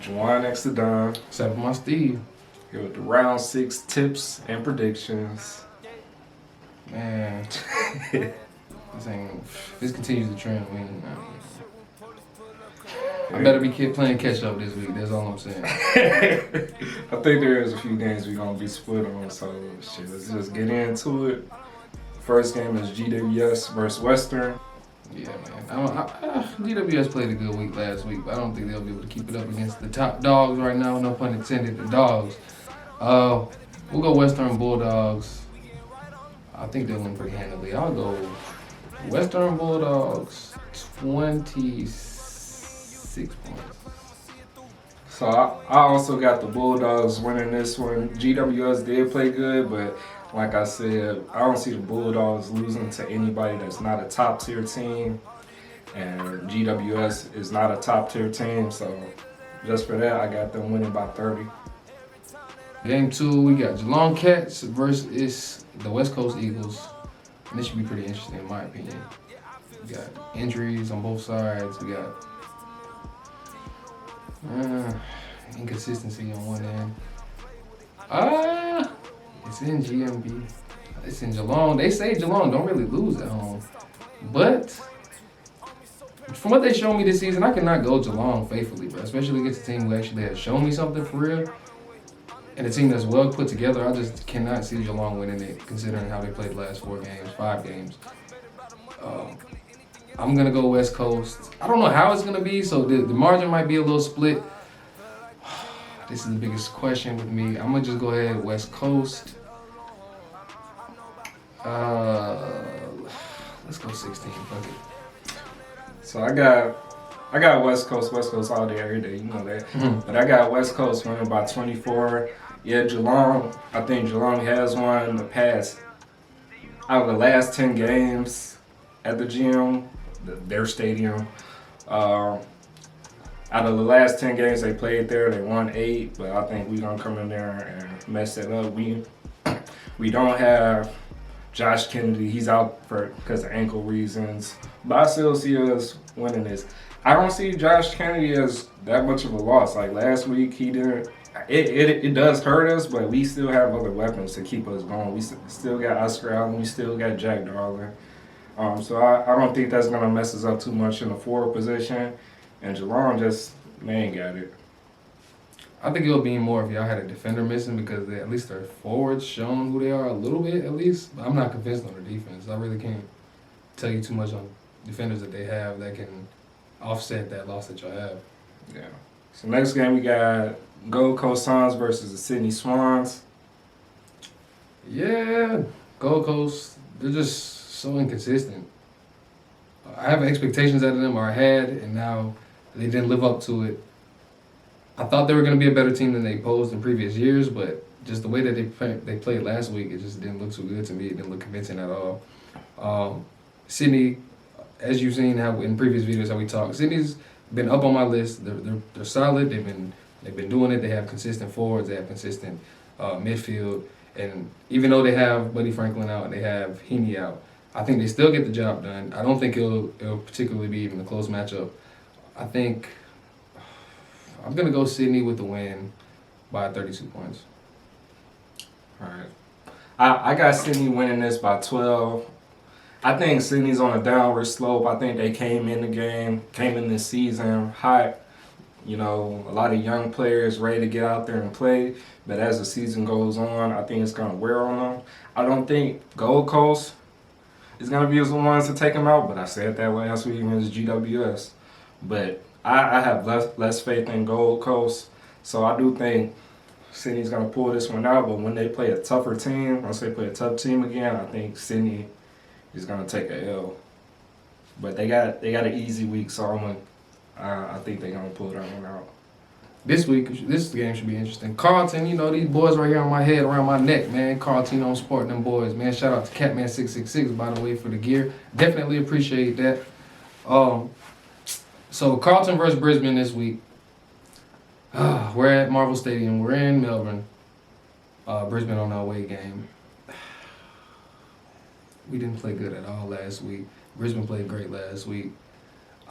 Juwan next to Don. Except for my Steve. Here with the round 6 tips and predictions. Man, this continues the trend. I better be playing catch up this week. That's all I'm saying. I think there is a few games we're gonna be split on, so shit, let's just get into it. First game is GWS versus Western. Yeah, man. GWS played a good week last week, but I don't think they'll be able to keep it up against the top dogs right now. No pun intended, the dogs. We'll go Western Bulldogs. I think they'll win pretty handily. I'll go Western Bulldogs 26 points. So I also got the Bulldogs winning this one. GWS did play good, but like I said, I don't see the Bulldogs losing to anybody that's not a top tier team. And GWS is not a top tier team, so just for that, I got them winning by 30. Game 2, we got Geelong Cats versus the West Coast Eagles. And this should be pretty interesting in my opinion. We got injuries on both sides. We got inconsistency on one end. It's in GMB. It's in Geelong. They say Geelong don't really lose at home. But from what they showed me this season, I cannot go Geelong faithfully, bro. Especially against a team who actually has shown me something for real. And a team that's well put together. I just cannot see Geelong winning it, considering how they played the last 5 games. I'm going to go West Coast. I don't know how it's going to be, so the margin might be a little split. This is the biggest question with me. I'm going to just go ahead West Coast. Let's go 16. Fuck it. So I got West Coast all day, every day. You know that. But I got West Coast winning by 24. Yeah, Geelong. I think Geelong has won the past out of the last 10 games at the gym, their stadium. Out of the last 10 games they played there, they won 8. But I think we're gonna come in there and mess it up. We don't have Josh Kennedy. He's out because of ankle reasons. But I still see us winning this. I don't see Josh Kennedy as that much of a loss. Like last week, he didn't. It does hurt us, but we still have other weapons to keep us going. We still got Oscar Allen. We still got Jack Darling. So I don't think that's gonna mess us up too much in the forward position. And Geelong they ain't got it. I think it'll be more if y'all had a defender missing because at least their forwards shown who they are a little bit at least. But I'm not convinced on their defense. I really can't tell you too much on defenders that they have that can offset that loss that y'all have. Yeah. So next game we got Gold Coast Swans versus the Sydney Swans. Yeah, Gold Coast, they're just so inconsistent. I have expectations out of them, or I had, and now they didn't live up to it. I thought they were going to be a better team than they posed in previous years, but just the way that they played last week, it just didn't look so good to me. It didn't look convincing at all. Sydney, as you've seen how in previous videos how we talk, Sydney's been up on my list. They're solid. They've been doing it. They have consistent forwards. They have consistent midfield. And even though they have Buddy Franklin out and they have Heaney out, I think they still get the job done. I don't think it'll particularly be even a close matchup. I think I'm gonna go Sydney with the win by 32 points. All right. I got Sydney winning this by 12. I think Sydney's on a downward slope. I think they came in this season hot. You know, a lot of young players ready to get out there and play. But as the season goes on, I think it's going to wear on them. I don't think Gold Coast is going to be the ones to take them out. But I said that last week against GWS. But I have less faith in Gold Coast. So I do think Sydney's going to pull this one out. But when they play a tougher team, once they play a tough team again, I think Sydney is going to take a L. But they got an easy week, so I think they're going to pull that one out. This game should be interesting. Carlton, you know, these boys right here on my head, around my neck, man. Carlton on sport, them boys, man. Shout out to Catman666, by the way, for the gear. Definitely appreciate that. So Carlton versus Brisbane this week. We're at Marvel Stadium. We're in Melbourne. Brisbane on our away game. We didn't play good at all last week. Brisbane played great last week.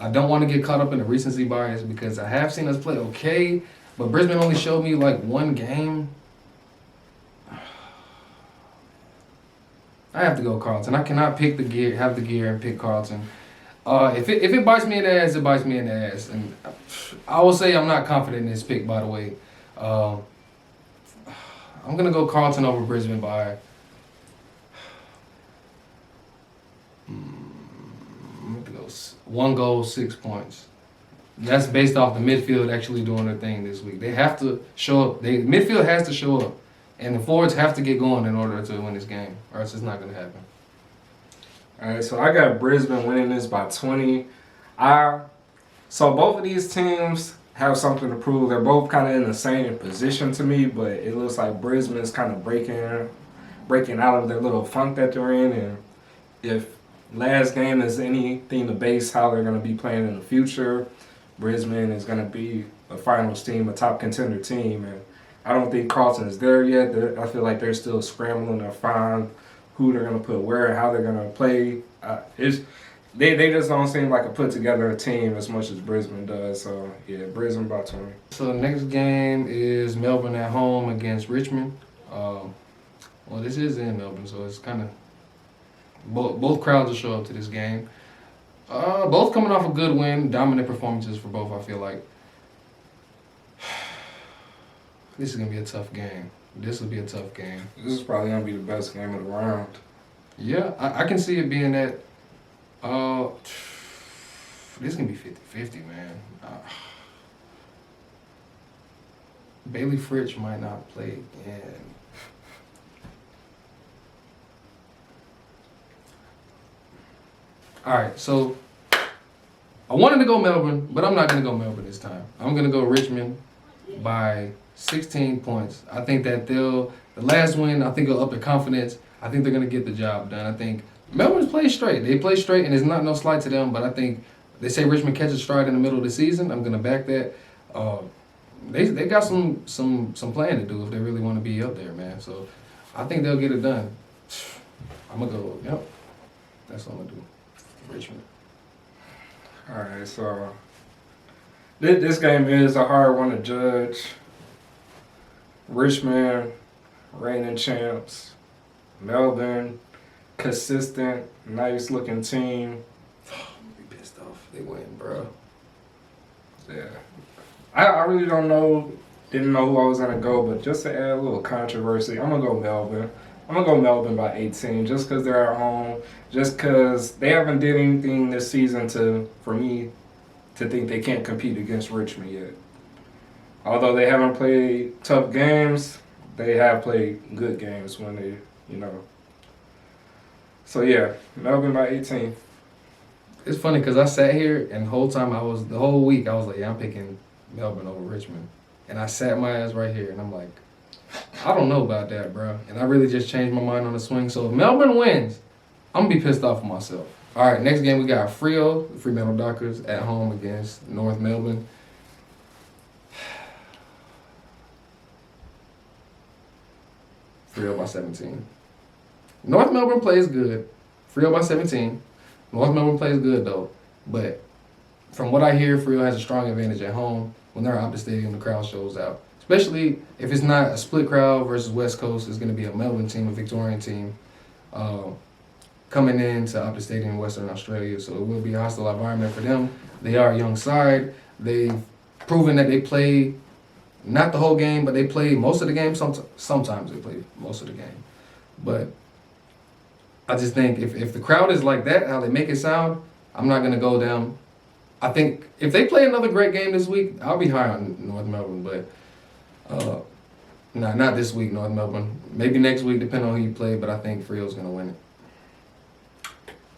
I don't want to get caught up in the recency bias because I have seen us play okay, But Brisbane only showed me like one game. I have to go Carlton. I cannot pick the gear, have the gear, and pick Carlton. If it bites me in the ass, it bites me in the ass. And I will say I'm not confident in this pick, by the way. I'm going to go Carlton over Brisbane by... I'm going to go 1 goal, 6 points. That's based off the midfield actually doing their thing this week. They have to show up. Midfield has to show up. And the forwards have to get going in order to win this game, or else it's not going to happen. All right, so I got Brisbane winning this by 20. So both of these teams have something to prove. They're both kind of in the same position to me, but it looks like Brisbane is kind of breaking out of their little funk that they're in. And if last game is anything to base how they're going to be playing in the future, Brisbane is going to be a finals team, a top contender team. And I don't think Carlton is there yet. I feel like they're still scrambling to find who they're going to put where and how they're going to play. They just don't seem like a put-together team as much as Brisbane does. So, yeah, Brisbane by 20. So the next game is Melbourne at home against Richmond. Well, this is in Melbourne, so it's kind of... Both crowds will show up to this game. Both coming off a good win, dominant performances for both, I feel like. This is going to be a tough game. This will be a tough game. This is probably going to be the best game of the round. Yeah, I can see it being that. This is going to be 50-50, man. Bailey Fritsch might not play again. All right, so I wanted to go Melbourne, but I'm not going to go Melbourne this time. I'm going to go Richmond by 16 points. I think that the last win, I think it'll up their confidence. I think they're going to get the job done. I think Melbourne's play straight. They play straight, and it's not no slight to them, but I think they say Richmond catches stride in the middle of the season. I'm going to back that. They got some plan to do if they really want to be up there, man. So I think they'll get it done. I'm going to go, yep. That's what I'm going to do. Richmond. All right, so this game is a hard one to judge. Richmond, reigning champs. Melbourne, consistent, nice-looking team. I'm be pissed off if they win, bro. Yeah. I really don't know, didn't know who I was going to go, but just to add a little controversy, I'm going to go Melbourne. I'm going to go Melbourne by 18 just because they're at home, just because they haven't did anything this season for me to think they can't compete against Richmond yet. Although they haven't played tough games, they have played good games when they, So, yeah, Melbourne by 18. It's funny because I sat here and the whole week I was like, yeah, I'm picking Melbourne over Richmond. And I sat my ass right here and I'm like, I don't know about that, bro. And I really just changed my mind on the swing. So if Melbourne wins, I'm going to be pissed off at myself. All right, next game we got Freo, the Fremantle Dockers, at home against North Melbourne. Freo by 17. North Melbourne plays good. Freo by 17. North Melbourne plays good, though. But from what I hear, Freo has a strong advantage at home. When they're out the stadium, the crowd shows out. Especially if it's not a split crowd versus West Coast, it's going to be a Melbourne team, a Victorian team, coming in to Optus Stadium in Western Australia. So it will be a hostile environment for them. They are a young side. They've proven that they play not the whole game, but they play most of the game. Sometimes they play most of the game. But I just think if the crowd is like that, how they make it sound, I'm not going to go down. I think if they play another great game this week, I'll be high on North Melbourne, but not this week, North Melbourne. Maybe next week, depending on who you play, but I think Freo's going to win it.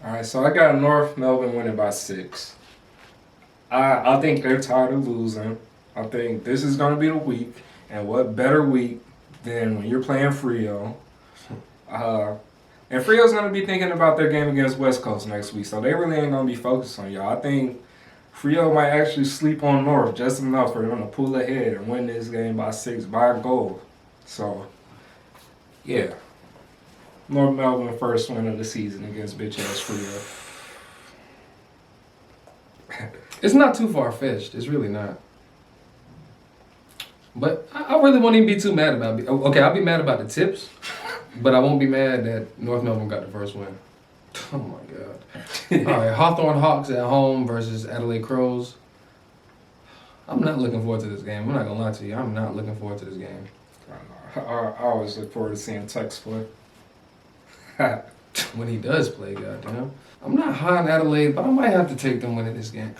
All right, so I got North Melbourne winning by 6. I think they're tired of losing. I think this is going to be the week, and what better week than when you're playing Freo. And Freo's going to be thinking about their game against West Coast next week, so they really ain't going to be focused on y'all. I think Freo might actually sleep on North just enough for them to pull ahead and win this game by 6, by a goal. So, yeah. North Melbourne first win of the season against bitch-ass Freo. It's not too far-fetched. It's really not. But I really won't even be too mad about it. Okay, I'll be mad about the tips, but I won't be mad that North Melbourne got the first win. Oh my God. All right, Hawthorn Hawks at home versus Adelaide Crows. I'm not looking forward to this game. I'm not going to lie to you. I'm not looking forward to this game. I always look forward to seeing Tex play. When he does play, goddamn. I'm not high on Adelaide, but I might have to take them winning this game.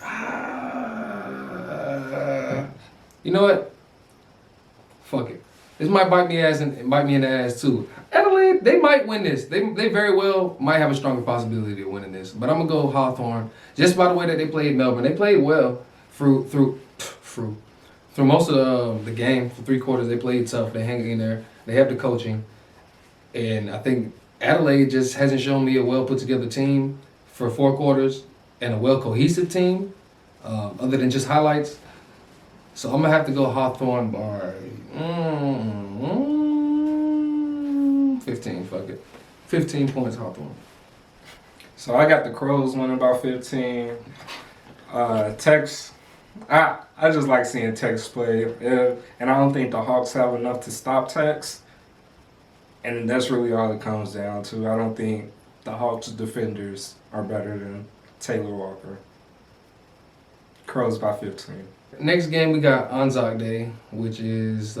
You know what? Fuck it. This might bite me in the ass too. Adelaide, they might win this. They very well might have a stronger possibility of winning this. But I'm gonna go Hawthorn just by the way that they played Melbourne. They played well through most of the game. For 3 quarters, they played tough. They hang in there. They have the coaching, and I think Adelaide just hasn't shown me a well put together team for 4 quarters and a well cohesive team, other than just highlights. So I'm gonna have to go Hawthorn by 15. Fuck it, 15 points Hawthorn. So I got the Crows winning by 15. Tex, I just like seeing Tex play, and I don't think the Hawks have enough to stop Tex. And that's really all it comes down to. I don't think the Hawks defenders are better than Taylor Walker. Crows by 15. Next game we got Anzac Day, which is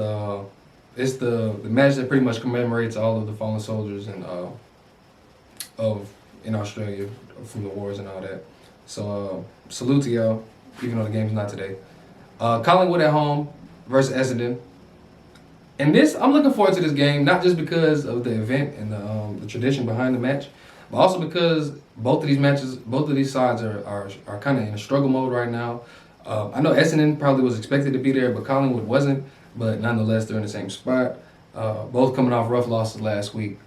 it's the match that pretty much commemorates all of the fallen soldiers in Australia from the wars and all that. So salute to y'all, even though the game's not today. Collingwood at home versus Essendon. And this, I'm looking forward to this game, not just because of the event and the tradition behind the match, but also because both of these sides are kind of in a struggle mode right now. I know Essendon probably was expected to be there, but Collingwood wasn't. But nonetheless, they're in the same spot. Both coming off rough losses last week.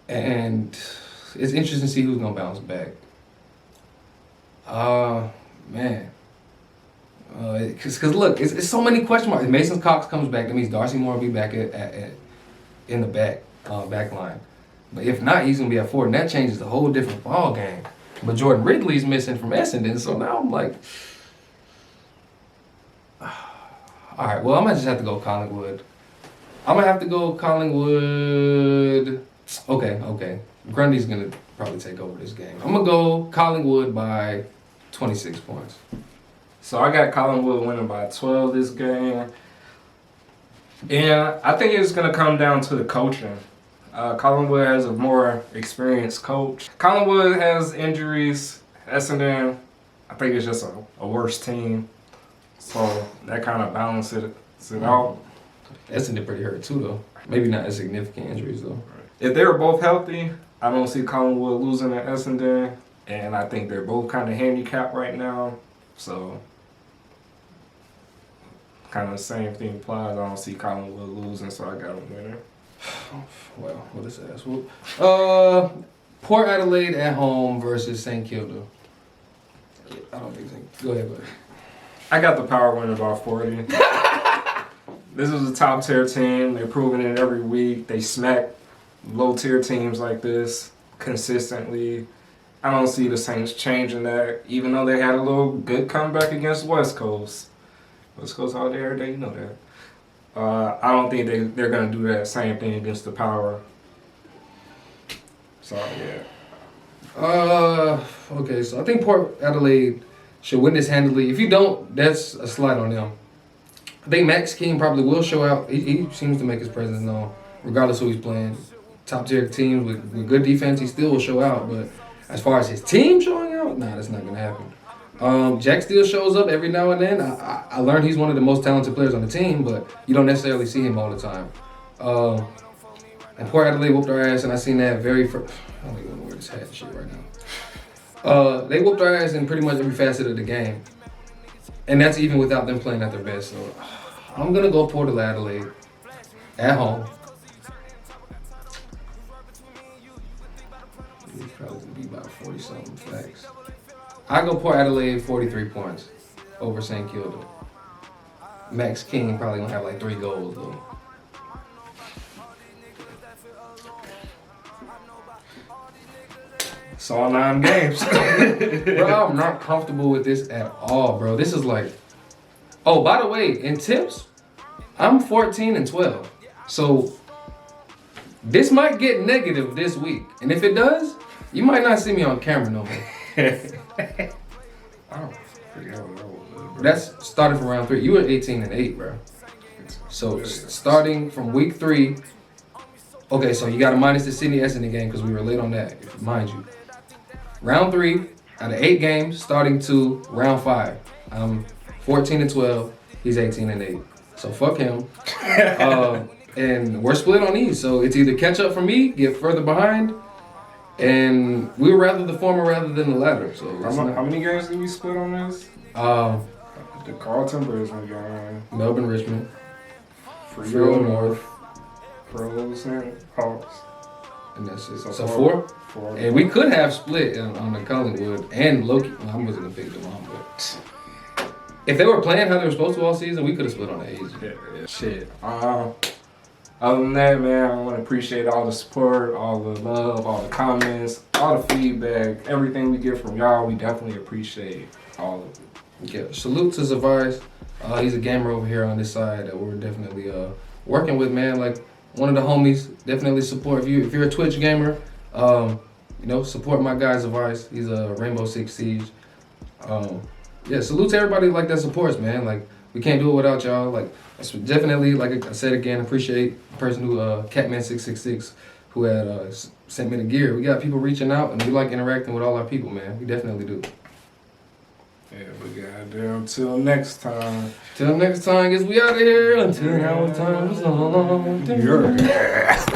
And it's interesting to see who's going to bounce back. Man. Because look, it's so many question marks. If Mason Cox comes back, that means Darcy Moore will be back in the back line. But if not, he's going to be at 4, and that changes the whole different ball game. But Jordan Ridley's missing from Essendon, so now I'm like, all right, well, I might just have to go Collingwood. Okay. Grundy's going to probably take over this game. I'm going to go Collingwood by 26 points. So I got Collingwood winning by 12 this game. And I think it's going to come down to the coaching. Collingwood has a more experienced coach. Collingwood has injuries. Essendon, I think it's just a worse team. So that kind of balances it out. Essendon pretty hurt too, though. Maybe not as significant injuries, though. If they're both healthy, I don't see Collingwood losing to Essendon. And I think they're both kind of handicapped right now. So kind of the same thing applies. I don't see Collingwood losing, so I got them winning. Well, what is that? Port Adelaide at home versus St. Kilda. I don't think so. Go ahead, buddy. I got the Power winning by 40. This is a top tier team. They're proving it every week. They smack low tier teams like this consistently. I don't see the Saints changing that, even though they had a little good comeback against West Coast. West Coast all day every day, you know that. I don't think they're going to do that same thing against the Power. So, yeah. Okay, so I think Port Adelaide should win this handily. If you don't, that's a slight on them. I think Max King probably will show out. He seems to make his presence known, regardless who he's playing. Top tier teams with good defense, he still will show out. But as far as his team showing out, nah, that's not going to happen. Jack still shows up every now and then. I learned he's one of the most talented players on the team, but you don't necessarily see him all the time. And Port Adelaide whooped our ass, and I seen that very first. I don't even know where this hat and shit right now. They whooped our ass in pretty much every facet of the game, and that's even without them playing at their best. So I'm gonna go Port Adelaide at home. It's probably gonna be about 40-something facts. I go Port Adelaide 43 points over St. Kilda. Max King probably gonna have like 3 goals though. Saw 9 games. Bro, I'm not comfortable with this at all, bro. This is like, oh, by the way, in tips, I'm 14-12. So this might get negative this week. And if it does, you might not see me on camera no more. I don't forget what that was, bro. That's starting from round 3. You were 18-8, bro. So starting from week 3. Okay, so you got to minus the Sydney Essendon game because we were late on that, mind you. Round 3 out of 8 games, starting to round 5. I'm 14-12. He's 18-8. So fuck him. And we're split on these. So it's either catch up for me, get further behind, and we were rather the former rather than the latter. So how many games did we split on this? The Carlton, Brisbane game. Melbourne, Richmond, Fremantle, North, Pros, and Hawks. and that's it. So So 4? 4. And we could have split on the Collingwood and Loki. Well, I wasn't gonna pick them on, but if they were playing how they were supposed to all season, we could have split on the age. Yeah, shit. Other than that, man, I want to appreciate all the support, all the love, all the comments, all the feedback, everything we get from y'all. We definitely appreciate all of it. Yeah, salute to Zavais. He's a gamer over here on this side that we're definitely working with, man. Like one of the homies, definitely support. If you're a Twitch gamer, support my guy Zavais. He's a Rainbow Six Siege. Yeah, salute to everybody like that supports, man. Like we can't do it without y'all. Like it's definitely, like I said again, appreciate the person who Catman666 who had sent me the gear. We got people reaching out and we like interacting with all our people, man. We definitely do. Yeah, we got there. Until next time. Till next time, guess we out of here. Until now, time's long. Yeah.